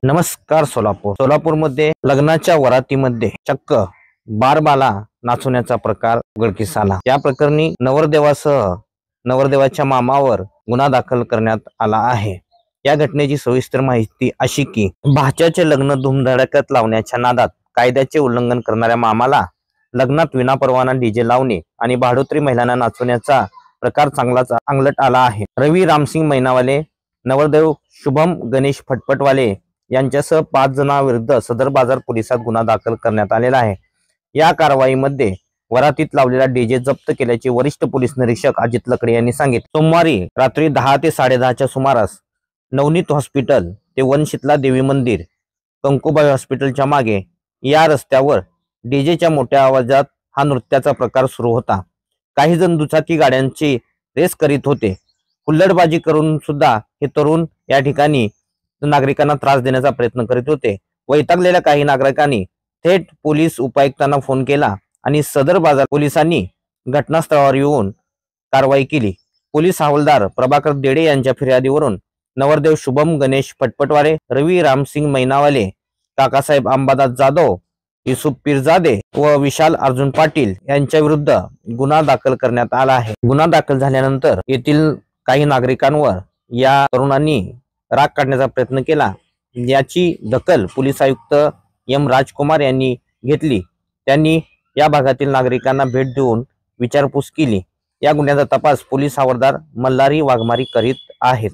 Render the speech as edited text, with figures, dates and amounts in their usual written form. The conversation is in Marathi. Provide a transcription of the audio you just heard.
नमस्कार सोलापूरमध्ये लग्नाच्या वरातीमध्ये चक्क बारबाला नाचवण्याचा प्रकार उघडकीस आला। या प्रकरणी नवरदेवासह नवरदेवाच्या मामावर गुन्हा दाखल करण्यात आला आहे। या घटनेची सविस्तर माहिती अशी की भाच्याचे लग्न धूमधडाक्यात लावण्याच्या नादात कायद्याचे उल्लंघन करणाऱ्या मामाला लग्नात विनापरवाना डीजे लावणे आणि भाडोत्री महिलांना नाचवण्याचा प्रकार चांगलाच अंगलट आला आहे। रवी रामसिंग मैनावाले, नवरदेव शुभम गणेश फटफटवाले यांच्यासह 5 जणांविरुद्ध सदर बाजार पोलिसात गुन्हा दाखल करण्यात आलेला आहे। या कारवाईमध्ये वरातीत लावलेला डीजे जप्त केल्याचे वरिष्ठ पोलीस निरीक्षक अजित लकडे यांनी सांगितले। सोमवारी रात्री 10 ते 10:30च्या सुमारास नवनीत हॉस्पिटल ते वनशितला देवी मंदिर कंकुबाई हॉस्पिटलच्या मागे या रस्त्यावर डीजेच्या मोठ्या आवाजात हा नृत्याचा प्रकार सुरू होता। काही जण दुचाकी गाड्यांची रेस करीत होते। हुल्लडबाजी करून सुद्धा हे तरुण या ठिकाणी नागरिकांना त्रास देण्याचा प्रयत्न करीत होते। वैतागलेल्या काही नागरिकांनी थेट पोलीस उपायुक्तांना फोन केला आणि सदर बाजार पोलिसांनी घटनास्थळावर येऊन कारवाई केली। पोलीस हवालदार प्रभाकर देडे यांच्या फिर्यादीवरून नवरदेव शुभम गणेश फटफटवाले, रवी रामसिंग मैनावाले, काकासाहेब अंबादास जाधव, युसुफ पीरजादे व विशाल अर्जुन पाटील यांच्या विरुद्ध गुन्हा दाखल करण्यात आला आहे। गुन्हा दाखल झाल्यानंतर येथील काही नागरिकांवर या तरुणांनी राग काढण्याचा प्रयत्न केला। याची दखल पोलीस आयुक्त एम राजकुमार यांनी घेतली। त्यांनी या भागातील नागरिकांना भेट देऊन विचारपूस केली। या गुन्ह्याचा तपास पोलीस हवालदार मल्हारी वाघमारी करीत आहेत।